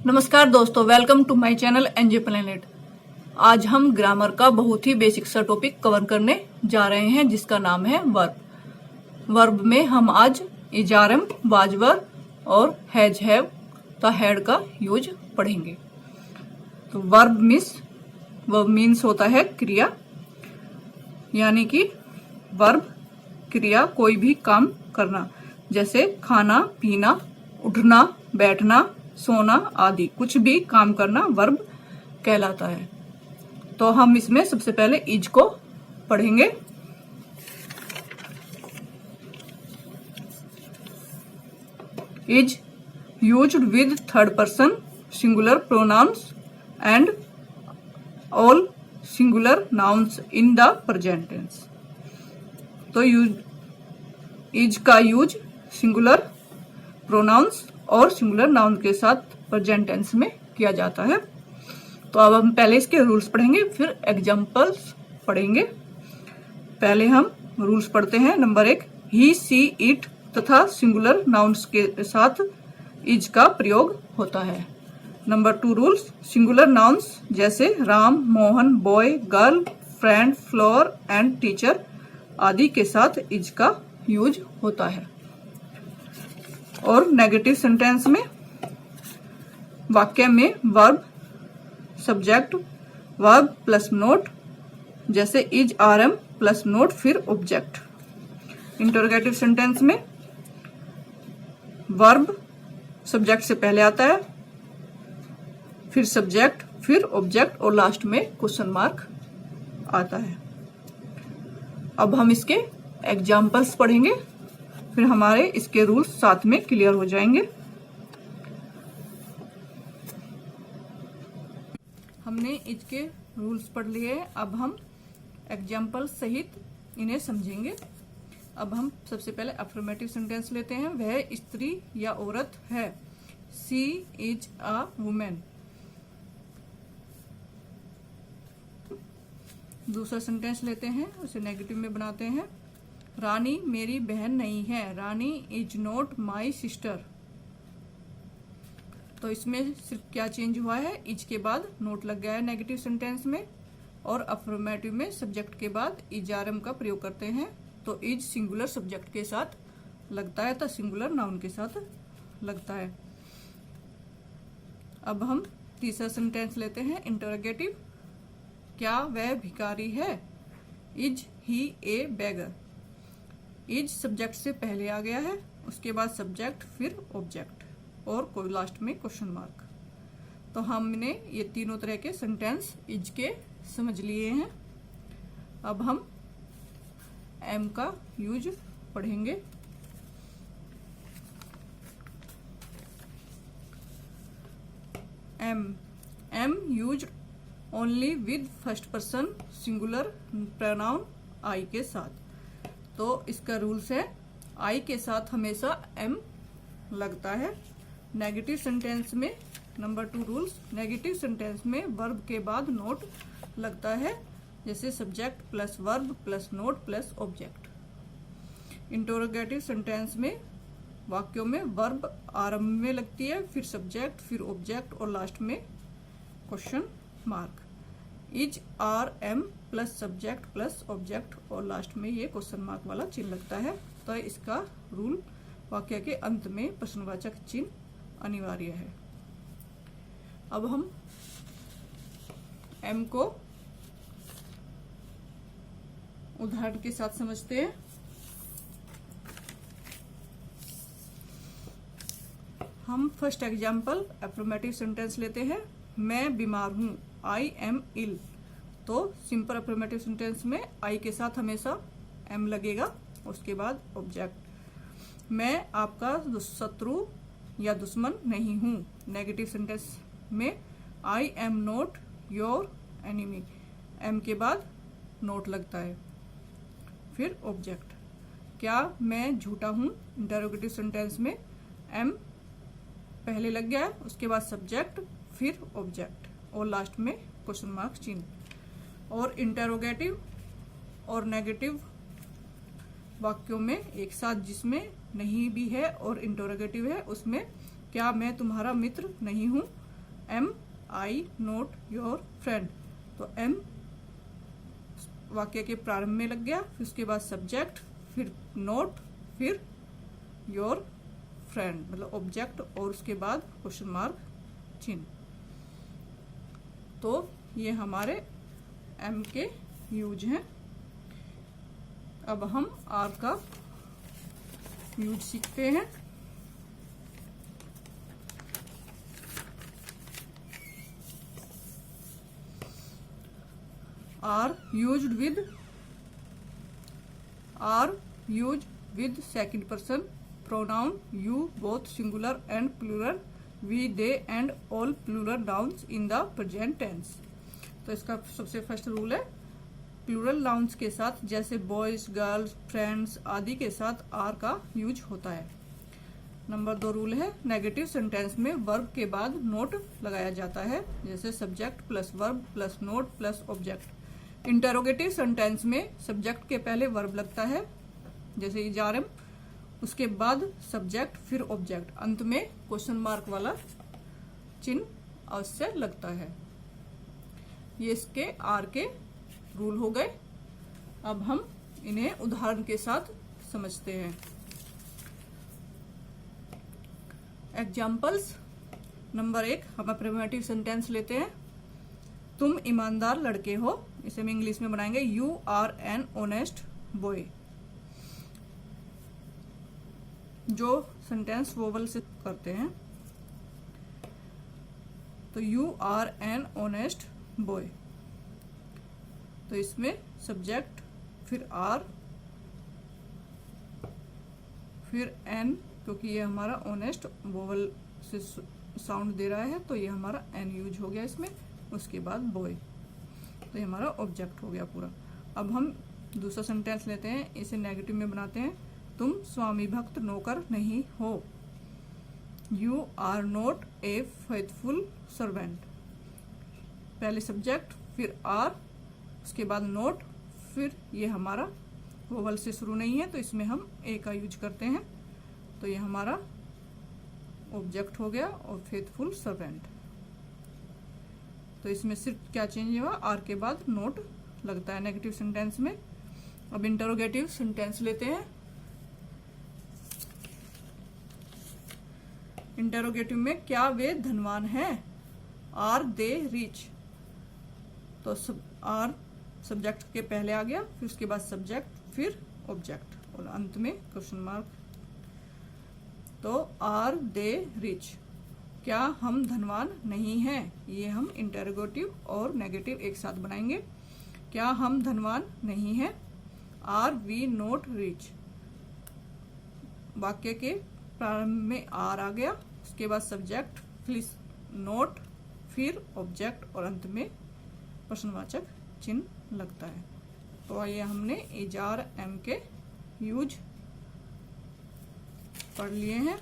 नमस्कार दोस्तों, welcome to my channel NJ planet. आज हम ग्रामर का बहुत ही बेसिक सा टॉपिक कवर करने जा रहे हैं जिसका नाम है वर्ब। वर्ब में हम आज इजारम, वाजवर और हैज हैव द हैड का यूज पढ़ेंगे। तो वर्ब मीन्स होता है क्रिया, यानी कि वर्ब क्रिया कोई भी काम करना, जैसे खाना, पीना, उठना, बैठना, सोना आदि कुछ भी काम करना वर्ब कहलाता है। तो हम इसमें सबसे पहले इज को पढ़ेंगे। Is used with third person singular pronouns and all singular nouns in the present tense. तो इज का यूज सिंगुलर प्रोनाउंस और सिंगुलर नाउन के साथ प्रेजेंट टेंस में किया जाता है। तो अब हम पहले इसके रूल्स पढ़ेंगे, फिर एग्जांपल्स पढ़ेंगे। पहले हम रूल्स पढ़ते हैं। नंबर 1, ही, सी, इट तथा सिंगुलर नाउन्स के साथ इज का प्रयोग होता है। नंबर 2 रूल्स, सिंगुलर नाउन्स जैसे Ram, Mohan, boy, girl, friend, floor and teacher आदि के साथ इज का यूज होता है। और नेगेटिव सेंटेंस में वाक्य में verb, subject, verb plus not, जैसे is, are am plus not फिर ऑब्जेक्ट। इंटरोगेटिव सेंटेंस में वर्ब सब्जेक्ट से पहले आता है, फिर सब्जेक्ट, फिर ऑब्जेक्ट और लास्ट में क्वेश्चन मार्क आता है। अब हम इसके एग्जाम्पल्स पढ़ेंगे, फिर हमारे इसके रूल्स साथ में क्लियर हो जाएंगे। हमने इसके रूल्स पढ़ लिए, अब हम एग्जाम्पल सहित इन्हें समझेंगे। अब हम सबसे पहले अफर्मेटिव सेंटेंस लेते हैं। वह स्त्री या औरत है। सी इज अ वुमेन। दूसरा सेंटेंस लेते हैं, उसे नेगेटिव में बनाते हैं। रानी मेरी बहन नहीं है। रानी इज नॉट माई सिस्टर। तो इसमें सिर्फ क्या चेंज हुआ है, इज के बाद नोट लग गया है नेगेटिव सेंटेंस में, और अफर्मेटिव में सब्जेक्ट के बाद इजारम का प्रयोग करते हैं। तो इज सिंगुलर सब्जेक्ट के साथ लगता है, तो सिंगुलर नाउन के साथ लगता है। अब हम तीसरा सेंटेंस लेते हैं, इंटरोगेटिव। क्या वह भिखारी है। Is he A beggar. Is subject से पहले आ गया है, उसके बाद सब्जेक्ट, फिर ऑब्जेक्ट और कोई लास्ट में क्वेश्चन मार्क। तो हमने ये तीनों तरह के सेंटेंस इज के समझ लिए हैं। अब हम एम का यूज पढ़ेंगे। M used only with first person singular pronoun आई के साथ। तो इसका रूल्स है, आई के साथ हमेशा एम लगता है। नेगेटिव सेंटेंस में नंबर 2 रूल्स, नेगेटिव सेंटेंस में वर्ब के बाद नोट लगता है, जैसे subject plus verb plus note plus object. Interrogative sentence में वाक्यों में वर्ब आरंभ में लगती है, फिर सब्जेक्ट, फिर ऑब्जेक्ट और लास्ट में question mark. Is, are, am plus subject plus object और लास्ट में ये क्वेश्चन मार्क वाला चिन्ह लगता है। तो इसका रूल, वाक्य के अंत में प्रश्नवाचक चिन्ह अनिवार्य है। अब हम एम को उदाहरण के साथ समझते हैं। हम फर्स्ट एग्जाम्पल अफर्मेटिव सेंटेंस लेते हैं। मैं बीमार हूं। I am ill. तो सिंपल अफर्मेटिव सेंटेंस में आई के साथ हमेशा एम लगेगा, उसके बाद ऑब्जेक्ट। मैं आपका शत्रु या दुश्मन नहीं हूं। नेगेटिव सेंटेंस में I am not your enemy. Am के बाद नोट लगता है, फिर ऑब्जेक्ट। क्या मैं झूठा हूं। इंटरोगेटिव सेंटेंस में एम पहले लग गया है, उसके बाद सब्जेक्ट, फिर ऑब्जेक्ट और लास्ट में क्वेश्चन मार्क चिन्ह। और इंटरोगेटिव और नेगेटिव वाक्यों में एक साथ जिसमें नहीं भी है और इंटरोगेटिव है, उसमें क्या मैं तुम्हारा मित्र नहीं हूं, am I not your friend, तो एम वाक्य के प्रारंभ में लग गया, फिर उसके बाद सब्जेक्ट, फिर नोट, फिर योर फ्रेंड मतलब ऑब्जेक्ट, और उसके बाद क्वेश्चन मार्क चिन्ह। तो ये हमारे एम के यूज हैं। अब हम आर का यूज सीखते हैं। Are used with second person pronoun you both singular and plural, we they and all plural nouns in the present tense. तो इसका सबसे फर्स्ट रूल है, प्लूरल नाउन्स के साथ जैसे बॉयज, गर्ल्स, फ्रेंड्स आदि के साथ आर का यूज होता है। नंबर 2 रूल है, नेगेटिव सेंटेंस में वर्ब के बाद नोट लगाया जाता है, जैसे subject plus verb plus note plus object. Interrogative sentence में सब्जेक्ट के पहले वर्ब लगता है, जैसे इजारम, उसके बाद सब्जेक्ट फिर ऑब्जेक्ट, अंत में क्वेश्चन मार्क वाला चिन्ह अवश्य लगता है। ये इसके आर के रूल हो गए। अब हम इन्हें उदाहरण के साथ समझते हैं। एग्जाम्पल्स। नंबर 1, हम अफर्मेटिव सेंटेंस लेते हैं। तुम ईमानदार लड़के हो, इसे हम इंग्लिश में बनाएंगे you are an honest boy. जो सेंटेंस वोवल से करते हैं, तो you are an honest boy, तो इसमें सब्जेक्ट फिर आर फिर एन, क्योंकि ये हमारा ऑनेस्ट वोवल से साउंड दे रहा है तो ये हमारा एन यूज हो गया इसमें, उसके बाद बॉय, तो ये हमारा ऑब्जेक्ट हो गया पूरा। अब हम दूसरा सेंटेंस लेते हैं, इसे नेगेटिव में बनाते हैं। तुम स्वामी भक्त नौकर नहीं हो, you are not a faithful servant. पहले सब्जेक्ट फिर आर, उसके बाद नोट, फिर ये हमारा वोवल से शुरू नहीं है तो इसमें हम ए का यूज करते हैं, तो ये हमारा ऑब्जेक्ट हो गया और फेथफुल सर्वेंट। तो इसमें सिर्फ क्या चेंज हुआ, आर के बाद नोट लगता है नेगेटिव सेंटेंस में। अब इंटरोगेटिव सेंटेंस लेते हैं। इंटरोगेटिव में क्या वे धनवान हैं, आर दे रिच, तो आर सब्जेक्ट के पहले आ गया, फिर उसके बाद सब्जेक्ट फिर ऑब्जेक्ट और अंत में क्वेश्चन मार्क। तो आर दे रिच, क्या हम धनवान नहीं हैं, ये हम इंटरोगेटिव और नेगेटिव एक साथ बनाएंगे। क्या हम धनवान नहीं हैं, आर वी नॉट रिच। वाक्य के प्रारंभ में आर आ गया, उसके बाद सब्जेक्ट फिर नोट फिर ऑब्जेक्ट और अंत में प्रश्नवाचक चिन्ह लगता है। तो आइए हमने इजार एम के यूज पढ़ लिए हैं।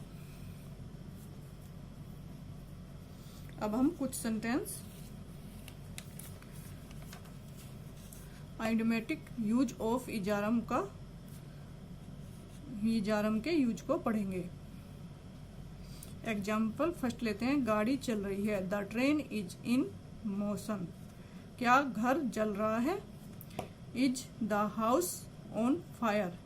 अब हम कुछ सेंटेंस आइडियोमेटिक यूज ऑफ इजारम के यूज को पढ़ेंगे। एग्जाम्पल फर्स्ट लेते हैं, गाड़ी चल रही है, the train is in motion. क्या घर जल रहा है, is the house on fire.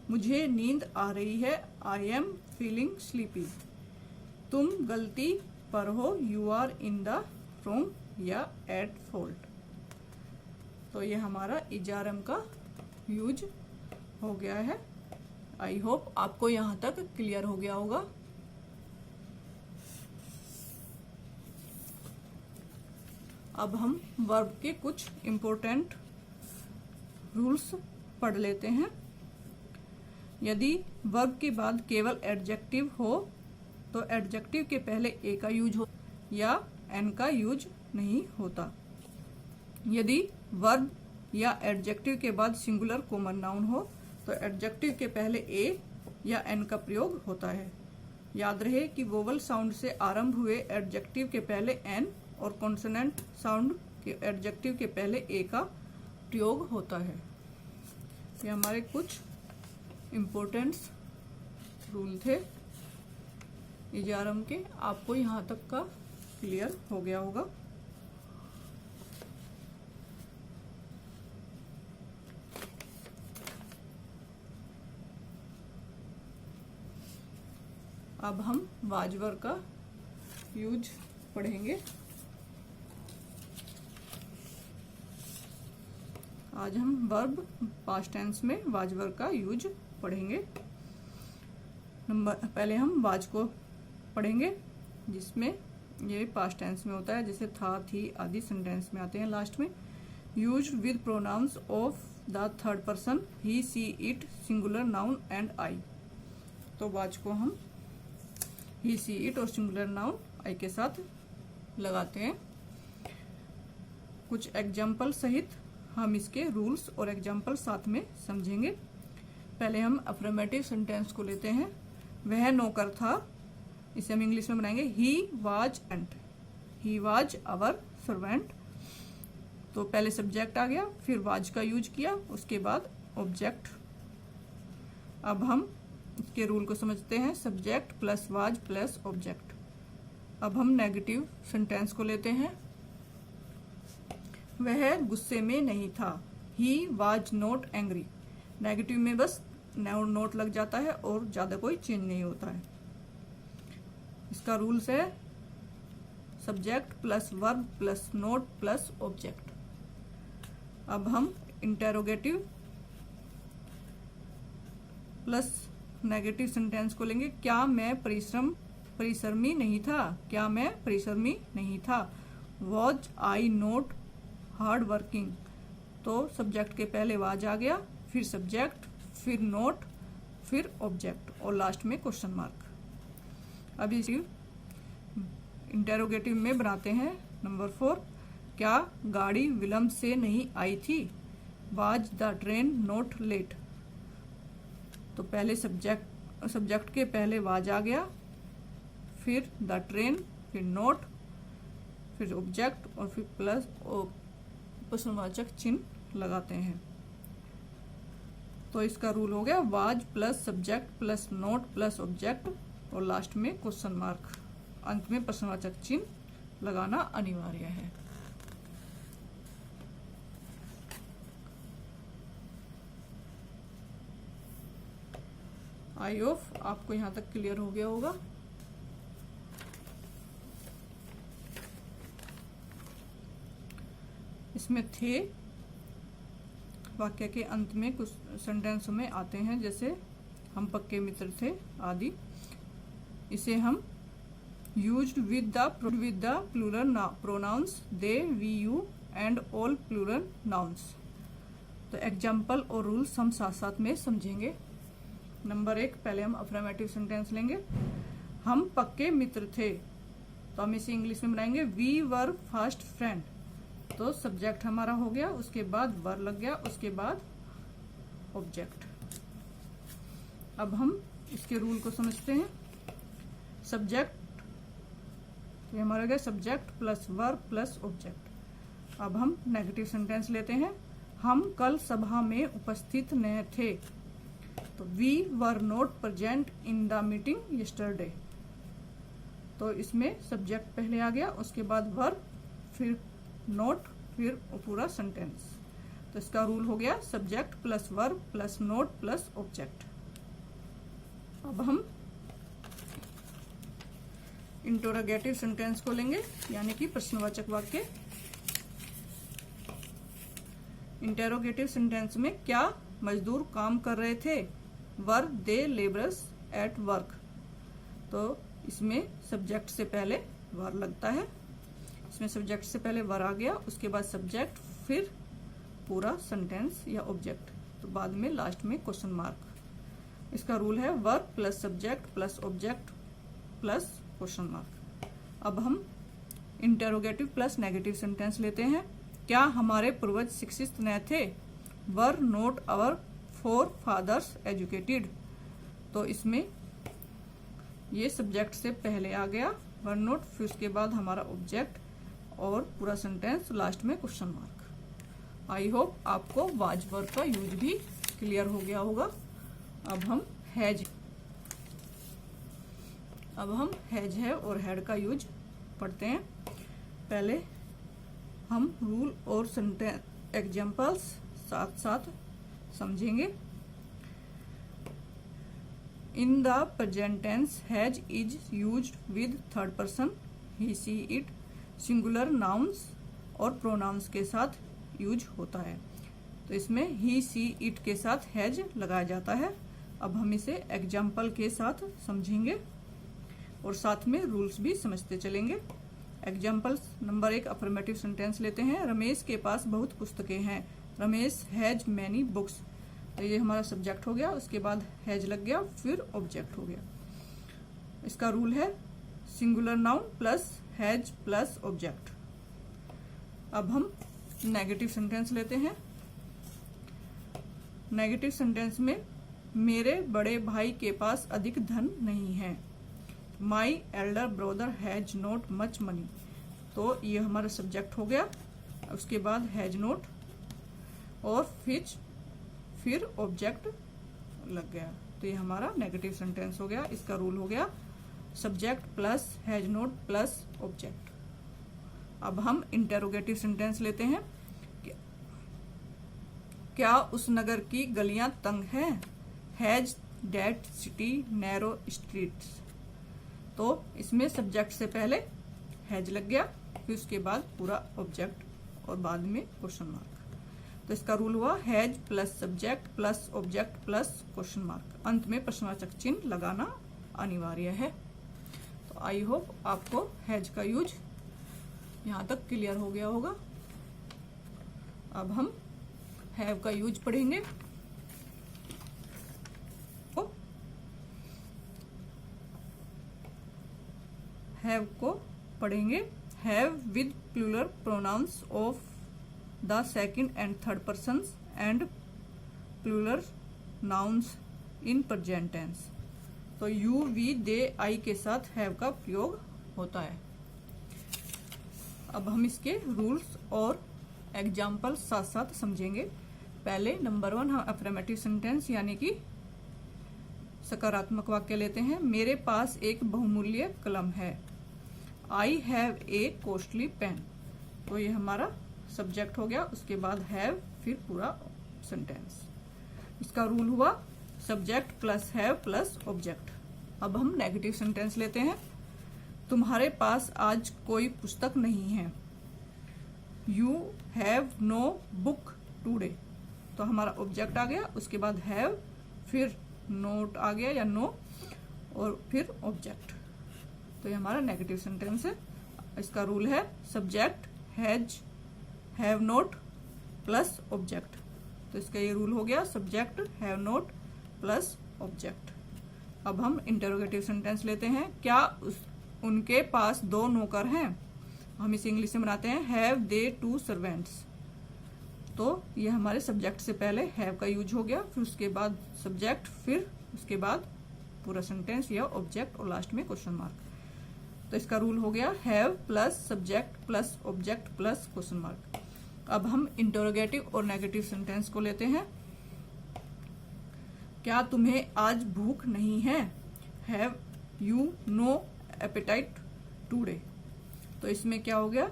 मुझे नींद आ रही है, आई एम फीलिंग स्लीपी। तुम गलती पर हो, you are in the wrong या एट फॉल्ट। तो ये हमारा इजारम का यूज हो गया है। आई होप आपको यहाँ तक क्लियर हो गया होगा। अब हम वर्ब के कुछ इम्पोर्टेंट रूल्स पढ़ लेते हैं। यदि वर्ब के बाद केवल एडजेक्टिव हो तो एडजेक्टिव के पहले ए का यूज हो या एन का यूज नहीं होता। यदि वर्ब या एडजेक्टिव के बाद सिंगुलर कॉमन नाउन हो तो एडजेक्टिव के पहले ए या एन का प्रयोग होता है। याद रहे कि वोवल साउंड से आरंभ हुए एडजेक्टिव के पहले एन और कॉन्सोनेंट साउंड के एडजेक्टिव के पहले ए का प्रयोग होता है। ये हमारे कुछ इम्पोर्टेंट रूल थे इजारम के। आपको यहाँ तक का क्लियर हो गया होगा। अब हम वाज वर्ब का यूज पढ़ेंगे। आज हम वर्ब पास्ट टेंस में वाज वर्ब का यूज पढ़ेंगे। पहले हम वाज को पढ़ेंगे, जिसमें ये पास्ट टेंस में होता है, जैसे था, थी आदि सेंटेंस में आते हैं लास्ट में। Use with pronouns of the third person he, she, it, singular noun and I. तो वाज को हम ही, सी, इट और सिंगुलर नाउन आई के साथ लगाते हैं। कुछ एग्जाम्पल सहित हम इसके रूल्स और एग्जाम्पल साथ में समझेंगे। पहले हम अफर्मेटिव सेंटेंस को लेते हैं। वह नौकर था, इसे हम इंग्लिश में बनाएंगे he was and. He was our servant. तो पहले सब्जेक्ट आ गया, फिर वाज का यूज किया, उसके बाद ऑब्जेक्ट। अब हम इसके रूल को समझते हैं, subject plus was plus object. अब हम नेगेटिव सेंटेंस को लेते हैं। वह गुस्से में नहीं था, he was not angry. Negative में बस नोट लग जाता है और ज्यादा कोई चेंज नहीं होता है। इसका रूल्स है subject plus verb plus note plus object. अब हम इंटेरोगेटिव प्लस नेगेटिव सेंटेंस को लेंगे। क्या मैं परिश्रमी नहीं था? क्या मैं परिश्रमी नहीं था? Was I not hard working? तो सब्जेक्ट के पहले वाज आ गया, फिर सब्जेक्ट, फिर नोट, फिर ऑब्जेक्ट और लास्ट में क्वेश्चन मार्क। अब इसी इंटेरोगेटिव में बनाते हैं। नंबर 4, क्या गाड़ी विलंब से नहीं आई थी? Was the train not let? तो पहले सब्जेक्ट के पहले वाज आ गया, फिर द ट्रेन, फिर नोट, फिर ऑब्जेक्ट और फिर प्लस प्रश्नवाचक चिन्ह लगाते हैं। तो इसका रूल हो गया was plus subject plus note plus object और लास्ट में क्वेश्चन मार्क। अंत में प्रश्नवाचक चिन्ह लगाना अनिवार्य है। आई होप आपको यहां तक क्लियर हो गया होगा। इसमें थे वाक्य के अंत में कुछ सेंटेंसों में आते हैं, जैसे हम पक्के मित्र थे आदि। इसे हम used with the plural pronouns they, we, you and all plural nouns. तो एग्जाम्पल और रूल्स हम साथ साथ में समझेंगे। नंबर 1, पहले हम अफर्मेटिव सेंटेंस लेंगे। हम पक्के मित्र थे, तो हम इसे इंग्लिश में बनाएंगे वी वर फास्ट फ्रेंड। तो सब्जेक्ट हमारा हो गया, उसके बाद वर लग गया, उसके बाद ऑब्जेक्ट। अब हम इसके रूल को समझते हैं। सब्जेक्ट, ये हमारा गया subject plus verb plus object. अब हम नेगेटिव सेंटेंस लेते हैं। हम कल सभा में उपस्थित न थे, तो we were not present in the meeting yesterday. तो इसमें सब्जेक्ट पहले आ गया, उसके बाद वर्ब, फिर नोट, फिर पूरा सेंटेंस। तो इसका रूल हो गया subject plus verb plus note plus object. अब हम इंटरोगेटिव सेंटेंस को लेंगे, यानी कि प्रश्नवाचक वाक्य। इंटरोगेटिव सेंटेंस में क्या मजदूर काम कर रहे थे? वर दे लेबरर्स एट वर्क? तो इसमें सब्जेक्ट से पहले वर लगता है। इसमें सब्जेक्ट से पहले वर आ गया, उसके बाद सब्जेक्ट, फिर पूरा सेंटेंस या ऑब्जेक्ट, तो बाद में लास्ट में क्वेश्चन मार्क। इसका रूल है verb plus subject plus object plus question mark. अब हम इंटरोगेटिव प्लस नेगेटिव सेंटेंस लेते हैं। क्या हमारे पूर्वज शिक्षित न थे? Were not our forefathers educated? तो इसमें ये सब्जेक्ट से पहले आ गया वर नॉट, फिर उसके बाद हमारा ऑब्जेक्ट और पूरा सेंटेंस, लास्ट में क्वेश्चन मार्क। आई होप आपको वाज वर्ब का यूज भी क्लियर हो गया होगा। अब हम हैज है और हैड का यूज पढ़ते हैं। पहले हम रूल और सेंटेंस एग्जाम्पल्स साथ साथ समझेंगे। In the present tense has is used with third person he she it singular nouns और प्रोनाउंस के साथ यूज होता है। तो इसमें ही सी इट के साथ हैज लगाया जाता है। अब हम इसे एग्जाम्पल के साथ समझेंगे और साथ में रूल्स भी समझते चलेंगे। एग्जाम्पल्स नंबर 1 अफर्मेटिव सेंटेंस लेते हैं। रमेश के पास बहुत पुस्तकें हैं। Ramesh has many books. तो ये हमारा सब्जेक्ट हो गया, उसके बाद हैज लग गया, फिर ऑब्जेक्ट हो गया। इसका रूल है singular noun plus has plus object. अब हम नेगेटिव सेंटेंस लेते हैं। नेगेटिव सेंटेंस में मेरे बड़े भाई के पास अधिक धन नहीं है। My elder brother has not much money. तो ये हमारा सब्जेक्ट हो गया, उसके बाद हैज नॉट और फिर ऑब्जेक्ट लग गया। तो ये हमारा नेगेटिव सेंटेंस हो गया। इसका रूल हो गया subject plus has not plus object. अब हम इंटेरोगेटिव सेंटेंस लेते हैं। क्या उस नगर की गलियां तंग हैं? Has that city narrow streets. तो इसमें सब्जेक्ट से पहले हैज लग गया, फिर उसके बाद पूरा ऑब्जेक्ट और बाद में क्वेश्चन मार्क। तो इसका रूल हुआ has plus subject plus object plus question mark. अंत में प्रश्नवाचक चिन्ह लगाना अनिवार्य है। तो आई होप आपको हैज का यूज यहाँ तक क्लियर हो गया होगा। अब हम हैव का यूज पढ़ेंगे। हैव को पढ़ेंगे। Have with plural pronouns of the second and third persons and plural nouns in present tense. तो यू वी दे आई के साथ हैव का प्रयोग होता है। अब हम इसके रूल्स और एग्जाम्पल साथ साथ समझेंगे। पहले नंबर 1 हम अफर्मेटिव सेंटेंस यानी कि सकारात्मक वाक्य लेते हैं। मेरे पास एक बहुमूल्य कलम है। I have a costly pen. तो ये हमारा सब्जेक्ट हो गया, उसके बाद हैव, फिर पूरा सेंटेंस। इसका रूल हुआ subject plus have plus object. अब हम नेगेटिव सेंटेंस लेते हैं। तुम्हारे पास आज कोई पुस्तक नहीं है। You have no book today. तो हमारा ऑब्जेक्ट आ गया, उसके बाद हैव, फिर नोट आ गया या नो, और फिर ऑब्जेक्ट। तो ये हमारा नेगेटिव सेंटेंस है। इसका रूल है subject has have note plus object. तो इसका ये रूल हो गया subject have note plus object. अब हम इंटरोगेटिव सेंटेंस लेते हैं। क्या उनके पास 2 नौकर हैं? हम इसे इंग्लिश में बनाते हैं हैव दे 2 सर्वेंट्स। तो ये हमारे सब्जेक्ट से पहले हैव का यूज हो गया, फिर उसके बाद सब्जेक्ट, फिर उसके बाद पूरा सेंटेंस या ऑब्जेक्ट और लास्ट में क्वेश्चन मार्क। तो इसका रूल हो गया have plus subject plus object plus question mark. अब हम इंटरोगेटिव और नेगेटिव सेंटेंस को लेते हैं। क्या तुम्हें आज भूख नहीं है? Have you no appetite today. तो इसमें क्या हो गया,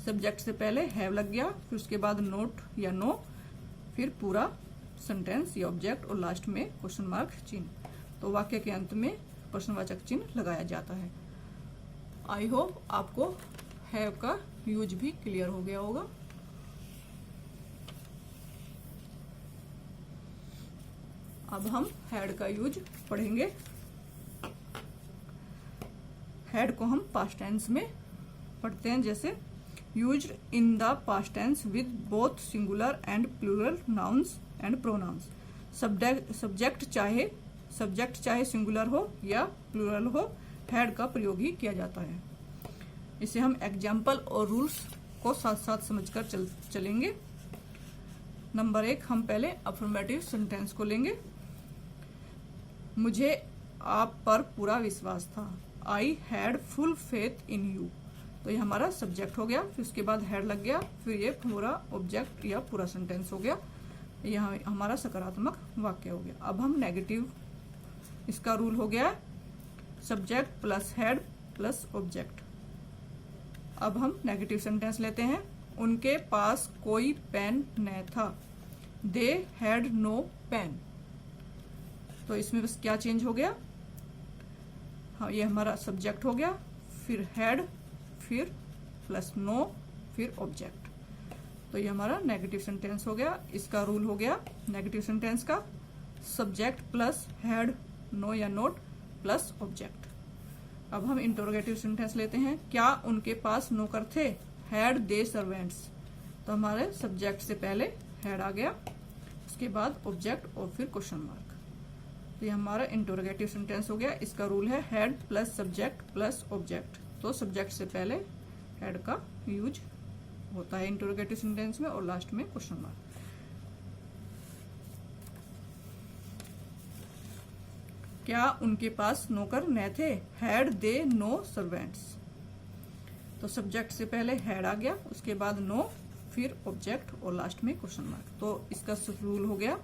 सब्जेक्ट से पहले हैव लग गया, फिर उसके बाद नोट या नो, फिर पूरा सेंटेंस या ऑब्जेक्ट और लास्ट में क्वेश्चन मार्क चिन्ह। तो वाक्य के अंत में प्रश्नवाचक चिन्ह लगाया जाता है। आई होप आपको हैव का यूज भी क्लियर हो गया होगा। अब हम हैड का यूज पढ़ेंगे। हैड को हम पास्ट टेंस में पढ़ते हैं, जैसे used in the past tense with both singular and plural nouns and pronouns. Subject चाहे सिंगुलर हो या प्लूरल हो, हैड का प्रयोग ही किया जाता है। इसे हम एग्जाम्पल और रूल्स को साथ साथ समझकर चलेंगे। नंबर 1 हम पहले अफर्मेटिव सेंटेंस को लेंगे। मुझे आप पर पूरा विश्वास था। I had full faith in you. तो ये हमारा सब्जेक्ट हो गया, फिर उसके बाद हैड लग गया, फिर ये पूरा ऑब्जेक्ट या पूरा सेंटेंस हो गया। यह हमारा सकारात्मक वाक्य हो गया। अब हम नेगेटिव, इसका रूल हो गया subject plus had plus object. अब हम नेगेटिव सेंटेंस लेते हैं। उनके पास कोई पेन न था। They had no pen. तो इसमें बस क्या चेंज हो गया, हाँ ये हमारा सब्जेक्ट हो गया, फिर हैड, फिर प्लस नो, फिर ऑब्जेक्ट। तो ये हमारा नेगेटिव सेंटेंस हो गया। इसका रूल हो गया नेगेटिव सेंटेंस का, सब्जेक्ट प्लस हैड, नो या नोट प्लस ऑब्जेक्ट। अब हम इंटरोगेटिव सेंटेंस लेते हैं। क्या उनके पास नौकर थे? Had they servants. तो हमारे सब्जेक्ट से पहले हैड आ गया, उसके बाद ऑब्जेक्ट और फिर क्वेश्चन मार्क। तो ये हमारा इंटरोगेटिव सेंटेंस हो गया। इसका रूल है had plus subject plus object. तो सब्जेक्ट से पहले हैड का यूज होता है इंटरोगेटिव सेंटेंस में और लास्ट में क्वेश्चन मार्क। क्या उनके पास नौकर न थे? Had they know servants. तो सब्जेक्ट से पहले हैड आ गया, उसके बाद नो, फिर ऑब्जेक्ट और लास्ट में क्वेश्चन मार्क। तो इसका रूल हो गया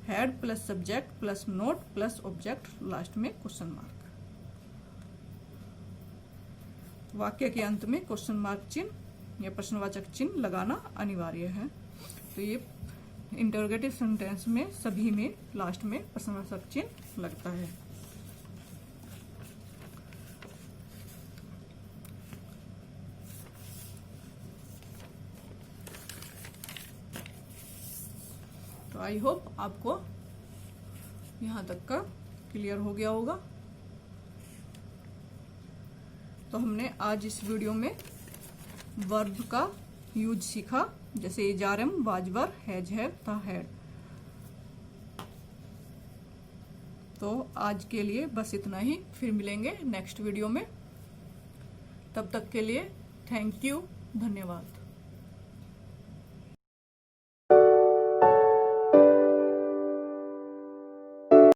had plus subject plus note plus object, last में क्वेश्चन मार्क। वाक्य के अंत में क्वेश्चन मार्क चिन्ह या प्रश्नवाचक चिन्ह लगाना अनिवार्य है। तो ये इंटरोगेटिव सेंटेंस में सभी में लास्ट में प्रश्नवाचक चिन्ह लगता है। तो आई होप आपको यहां तक का क्लियर हो गया होगा। तो हमने आज इस वीडियो में वर्ब का यूज सीखा, जैसे इजारम, वाजवर, हैज, हैव, था, हैड। तो आज के लिए बस इतना ही, फिर मिलेंगे नेक्स्ट वीडियो में। तब तक के लिए थैंक यू, धन्यवाद।